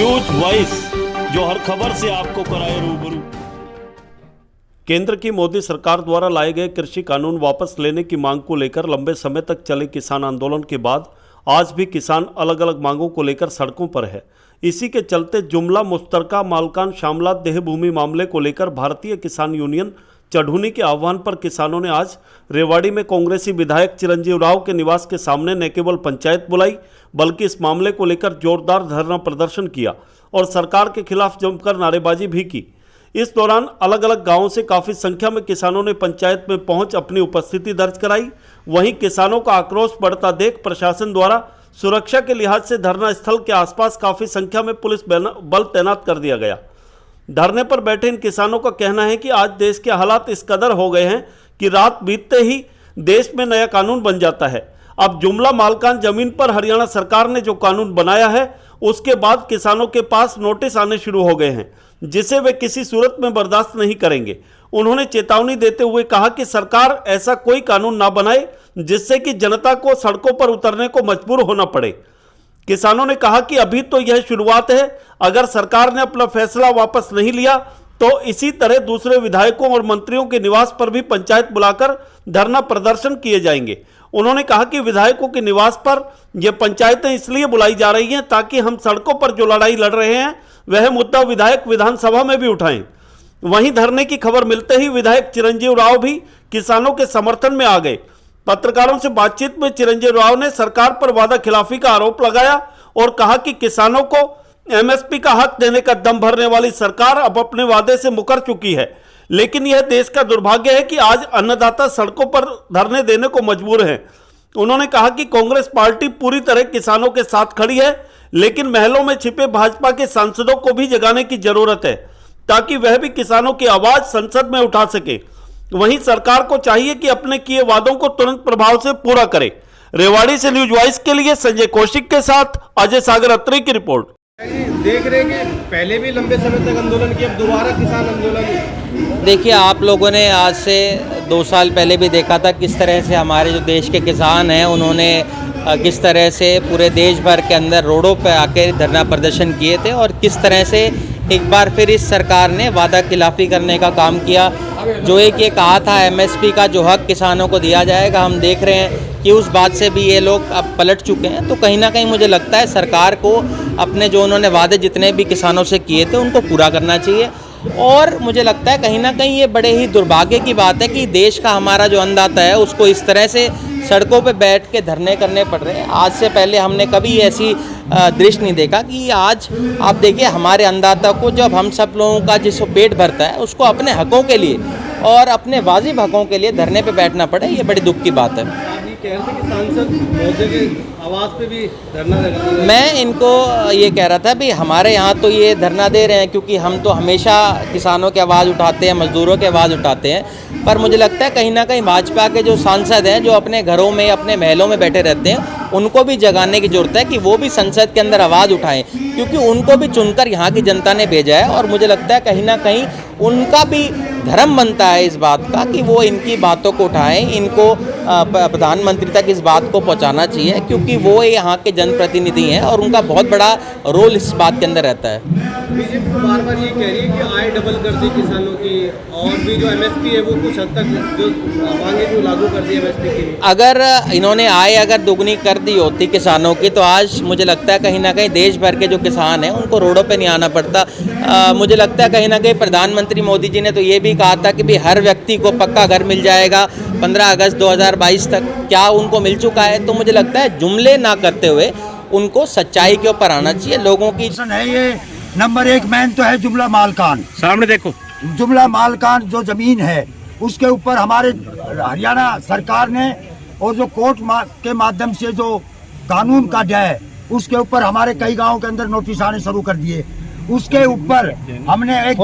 News voice, जो हर खबर से आपको कराए रूबरू। केंद्र की मोदी सरकार द्वारा लाए गए कृषि कानून वापस लेने की मांग को लेकर लंबे समय तक चले किसान आंदोलन के बाद आज भी किसान अलग अलग मांगों को लेकर सड़कों पर है। इसी के चलते जुमला मुश्तरका मालकान शामलात देह भूमि मामले को लेकर भारतीय किसान यूनियन चढ़ूनी के आह्वान पर किसानों ने आज रेवाड़ी में कांग्रेसी विधायक चिरंजीव राव के निवास के सामने न केवल पंचायत बुलाई बल्कि इस मामले को लेकर जोरदार धरना प्रदर्शन किया और सरकार के खिलाफ जमकर नारेबाजी भी की। इस दौरान अलग अलग गांवों से काफी संख्या में किसानों ने पंचायत में पहुंच अपनी उपस्थिति दर्ज कराई। वहीं किसानों का आक्रोश बढ़ता देख प्रशासन द्वारा सुरक्षा के लिहाज से धरना स्थल के आसपास काफी संख्या में पुलिस बल तैनात कर दिया गया। धरने पर बैठे इन किसानों का कहना है कि आज देश के हालात इस कदर हो गए हैं कि रात बीतते ही देश में नया कानून बन जाता है। अब जुमला मालकान जमीन पर हरियाणा सरकार ने जो कानून बनाया है उसके बाद किसानों के पास नोटिस आने शुरू हो गए हैं, जिसे वे किसी सूरत में बर्दाश्त नहीं करेंगे। उन्होंने चेतावनी देते हुए कहा कि सरकार ऐसा कोई कानून ना बनाए जिससे कि जनता को सड़कों पर उतरने को मजबूर होना पड़े। किसानों ने कहा कि अभी तो यह शुरुआत है, अगर सरकार ने अपना फैसला वापस नहीं लिया तो इसी तरह दूसरे विधायकों और मंत्रियों के निवास पर भी पंचायत बुलाकर धरना प्रदर्शन किए जाएंगे। उन्होंने कहा कि विधायकों के निवास पर यह पंचायतें इसलिए बुलाई जा रही हैं ताकि हम सड़कों पर जो लड़ाई लड़ रहे हैं वह मुद्दा विधायक विधानसभा में भी उठाएं। वहीं धरने की खबर मिलते ही विधायक चिरंजीव राव भी किसानों के समर्थन में आ गए। पत्रकारों से बातचीत में चिरंजीव राव ने सरकार पर वादा खिलाफी का आरोप लगाया और कहा कि किसानों को एमएसपी का हक देने का दम भरने वाली सरकार अब अपने वादे से मुकर चुकी है, लेकिन यह देश का दुर्भाग्य है कि आज अन्नदाता सड़कों पर धरने देने को मजबूर हैं। उन्होंने कहा कि कांग्रेस पार्टी पूरी तरह किसानों के साथ खड़ी है, लेकिन महलों में छिपे भाजपा के सांसदों को भी जगाने की जरूरत है ताकि वह भी किसानों की आवाज संसद में उठा सके। वहीं सरकार को चाहिए कि अपने किए वादों को तुरंत प्रभाव से पूरा करे। रेवाड़ी से न्यूज वॉइस के लिए संजय कौशिक के साथ अजय सागर अत्री की रिपोर्ट। देख रहे हैं कि पहले भी लंबे समय तक आंदोलन किया, अब दोबारा किसान आंदोलन। देखिए, आप लोगों ने आज से 2 साल पहले भी देखा था किस तरह से हमारे जो देश के किसान हैं उन्होंने किस तरह से पूरे देश भर के अंदर रोडों पर आकर धरना प्रदर्शन किए थे और किस तरह से एक बार फिर इस सरकार ने वादा खिलाफी करने का काम किया। जो एक ये कहा था एमएसपी का जो हक किसानों को दिया जाएगा, हम देख रहे हैं कि उस बात से भी ये लोग अब पलट चुके हैं। तो कहीं ना कहीं मुझे लगता है सरकार को अपने जो उन्होंने वादे जितने भी किसानों से किए थे उनको पूरा करना चाहिए। और मुझे लगता है कहीं ना कहीं ये बड़े ही दुर्भाग्य की बात है कि देश का हमारा जो अन्नदाता है उसको इस तरह से सड़कों पे बैठ के धरने करने पड़ रहे हैं। आज से पहले हमने कभी ऐसी दृश्य नहीं देखा कि आज आप देखिए हमारे अन्नदाता को, जब हम सब लोगों का जिसको पेट भरता है उसको अपने हकों के लिए और अपने वाजिब हकों के लिए धरने पे बैठना पड़े, ये बड़ी दुख की बात है। कह रहे थे कि सांसद महोदय के आवाज़ पे भी धरना लगा। मैं इनको ये कह रहा था भी हमारे यहाँ तो ये धरना दे रहे हैं क्योंकि हम तो हमेशा किसानों की आवाज़ उठाते हैं, मजदूरों की आवाज़ उठाते हैं, पर मुझे लगता है कहीं ना कहीं भाजपा के जो सांसद हैं जो अपने घरों में अपने महलों में बैठे रहते हैं उनको भी जगाने की जरूरत है कि वो भी संसद के अंदर आवाज़ उठाएं, क्योंकि उनको भी चुनकर यहाँ की जनता ने भेजा है। और मुझे लगता है कहीं ना कहीं उनका भी धर्म बनता है इस बात का कि वो इनकी बातों को उठाएं, इनको प्रधानमंत्री तक इस बात को पहुंचाना चाहिए, क्योंकि वो यहाँ के जनप्रतिनिधि हैं और उनका बहुत बड़ा रोल इस बात के अंदर रहता है। बीजेपी बार बार ये कह रही है कि आय डबल कर दी किसानों की और भी जो एमएसपी है वो कुछ हद तक जो मांगे जो लागू कर दी एमएसपी की। अगर इन्होंने आय अगर दुगनी कर दी होती किसानों की तो आज मुझे लगता है कहीं ना कहीं देश भर के जो किसान हैं उनको रोडों पे नहीं आना पड़ता। मुझे लगता है कहीं ना कहीं प्रधानमंत्री मोदी जी ने तो ये भी कहा था कि भी हर व्यक्ति को पक्का घर मिल जाएगा 15 अगस्त 2022 तक। क्या उनको मिल चुका है? तो मुझे लगता है जुमले ना करते हुए उनको सच्चाई के ऊपर आना चाहिए। लोगों की है ये नंबर 1 मैन तो है जुमला मालकान। सामने देखो, जुमला मालकान जो जमीन है उसके ऊपर हमारे हरियाणा सरकार ने और जो कोर्ट के माध्यम से जो कानून काटा है उसके ऊपर हमारे कई गांवों के अंदर नोटिस आने शुरू कर दिए। उसके ऊपर हमने एक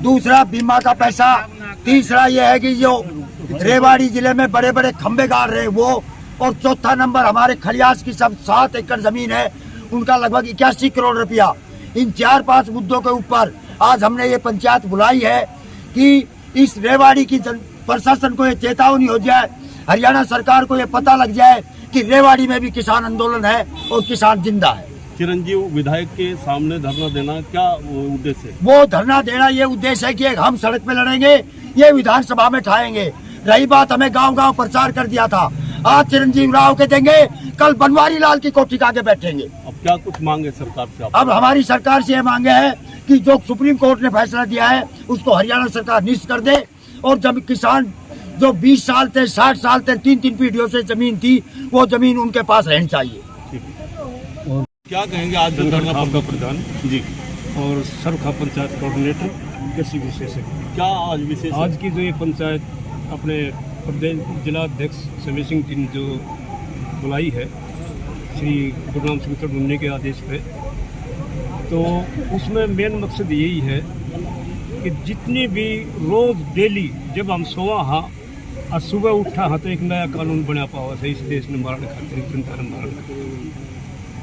दूसरा बीमा का पैसा, तीसरा यह है कि जो रेवाड़ी जिले में बड़े बड़े खंबे गाड़ रहे वो, और चौथा नंबर हमारे खलियास की सब 7 एकड़ जमीन है उनका लगभग 81 करोड़ रुपया। इन 4-5 मुद्दों के ऊपर आज हमने ये पंचायत बुलाई है कि इस रेवाड़ी की प्रशासन को ये चेतावनी हो जाए, हरियाणा सरकार को ये पता लग जाए कि रेवाड़ी में भी किसान आंदोलन है और किसान जिंदा है। चिरंजीव विधायक के सामने धरना देना क्या उद्देश्य है? वो धरना देना ये उद्देश्य है कि हम सड़क पे लड़ेंगे, ये विधानसभा में ठाएंगे। रही बात, हमें गांव गांव प्रचार कर दिया था, आज चिरंजीव राव के देंगे, कल बनवारी लाल की कोठी के आगे बैठेंगे। अब क्या कुछ मांगे सरकार से आप? अब हमारी सरकार से ये मांगे है कि जो सुप्रीम कोर्ट ने फैसला दिया है उसको हरियाणा सरकार निरस्त कर दे, और जब किसान जो 20 साल से 60 साल से 3-3 पीढ़ियों से जमीन थी, वो जमीन उनके पास रहनी चाहिए। क्या कहेंगे आज धरना आपका प्रधान जी और सरखा पंचायत कोऑर्डिनेटर कृषि विशेषज्ञ, क्या आज विशेष? आज की जो ये पंचायत अपने प्रदेश जिला अध्यक्ष समीर सिंह जी ने जो बुलाई है श्री गुरनाम सिंह तड़ुन्नी के आदेश पे, तो उसमें मेन मकसद यही है कि जितनी भी रोज़ डेली जब हम सोवा हाँ और सुबह उठा हाँ तो एक नया कानून बना पावा है इस देश ने मारने खातिर, जनता ने मारने खातिर।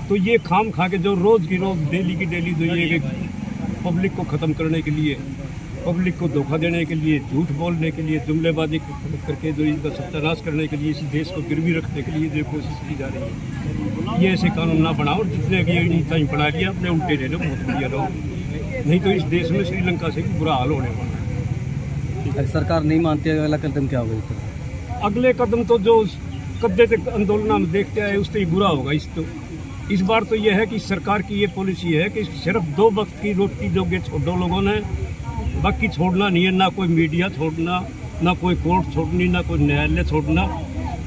तो ये खाम खा के जो रोज़ की रोज़ डेली की डेली जो ये पब्लिक को ख़त्म करने के लिए, पब्लिक को धोखा देने के लिए, झूठ बोलने के लिए, जुमलेबाजी करके जो इनका सत्यानाश करने के लिए, इसी देश को गिरवी रखने के लिए जो कोशिश की जा रही है, ये ऐसे कानून ना बनाओ। जितने भी नीता बना लिया अपने उल्टे ले लो, बहुत बढ़िया रहो, नहीं तो इस देश में श्रीलंका से भी बुरा हाल होने वाला है। अगर सरकार नहीं मानती है, अगला कदम क्या होगा? अगले कदम तो जो कब्जे तक आंदोलन हम देखते आए उससे ही बुरा होगा। इस बार तो यह है कि सरकार की ये पॉलिसी है कि सिर्फ 2 वक्त की रोटी दोगे छोड़ो लोगों ने, बाकी छोड़ना नहीं है, ना कोई मीडिया छोड़ना, ना कोई कोर्ट छोड़नी, ना कोई न्यायालय छोड़ना।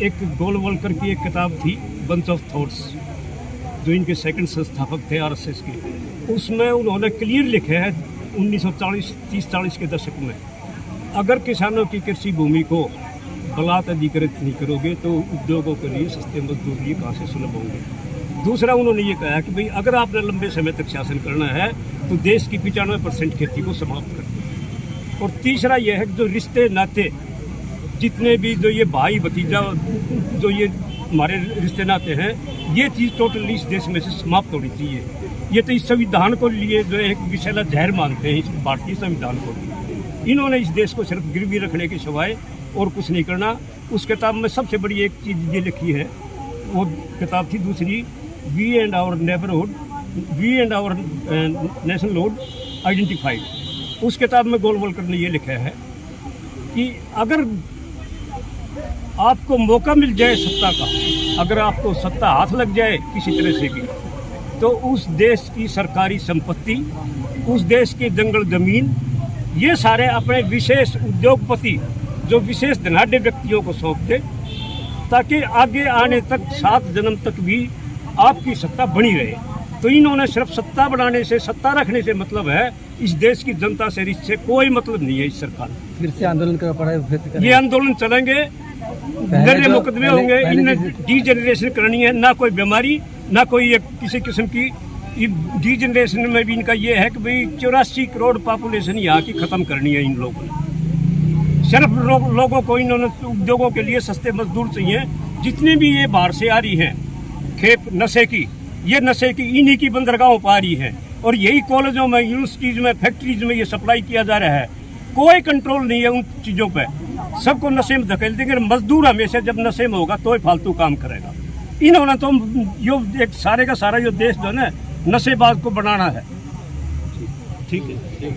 एक गोलवलकर की एक किताब थी बंच ऑफ थॉट्स, जो इनके सेकंड संस्थापक थे आरएसएस के, उसमें उन्होंने क्लियर लिखे है 1930-40 के दशक में, अगर किसानों की कृषि भूमि को बलात् अधिकृत नहीं करोगे तो उद्योगों के लिए सस्ते मजदूर लिए कहाँ से सुलभ होंगे। दूसरा उन्होंने ये कहा कि भाई अगर आपने लंबे समय तक शासन करना है तो देश की 95% खेती को समाप्त कर दो। और तीसरा यह है कि जो रिश्ते नाते जितने भी जो ये भाई भतीजा जो ये हमारे रिश्ते नाते हैं, ये चीज़ टोटली इस देश में से समाप्त होनी चाहिए। ये तो इस संविधान को लिए जो एक विषैला जहर मानते हैं, इस भारतीय संविधान को। इन्होंने इस देश को सिर्फ गिरवी रखने के सिवाय और कुछ नहीं करना। उस किताब में सबसे बड़ी एक चीज़ ये लिखी है, वो किताब थी दूसरी, we and our neighbourhood, we and our nationalhood identified. उस किताब में गोलवलकर ने ये लिखा है कि अगर आपको मौका मिल जाए सत्ता का, अगर आपको सत्ता हाथ लग जाए किसी तरह से भी, तो उस देश की सरकारी संपत्ति, उस देश के जंगल जमीन, ये सारे अपने विशेष उद्योगपति जो विशेष धनाढ़ व्यक्तियों को सौंप दे, ताकि आगे आने तक 7 जन्म तक भी आपकी सत्ता बनी रहे। तो इन्होंने सिर्फ सत्ता बनाने से, सत्ता रखने से मतलब है, इस देश की जनता से इससे कोई मतलब नहीं है। इस सरकार फिर से आंदोलन करना पड़ा, ये आंदोलन चलेंगे, नए मुकदमे होंगे, इनमें डी जनरेशन करनी है, ना कोई बीमारी, ना कोई एक किसी किस्म की। डी जनरेशन में भी इनका ये है कि भाई 84 करोड़ पॉपुलेशन यहाँ की खत्म करनी है इन लोगों ने। सिर्फ लोगों को इन्होंने उद्योगों के लिए सस्ते मजदूर चाहिए। जितनी भी ये बाहर से आ रही हैं खेप नशे की, ये नशे की इन्हीं की बंदरगाहों पर आ रही है, और यही कॉलेजों में, यूनिवर्सिटीज में, फैक्ट्रीज में ये सप्लाई किया जा रहा है। कोई कंट्रोल नहीं है उन चीज़ों पे, सबको नशे में धकेल देंगे। मजदूर हमेशा जब नशे में होगा तो ही फालतू काम करेगा। इन्होंने तो यो एक सारे का सारा जो देश जो है ना नशेबाज को बनाना है। ठीक है।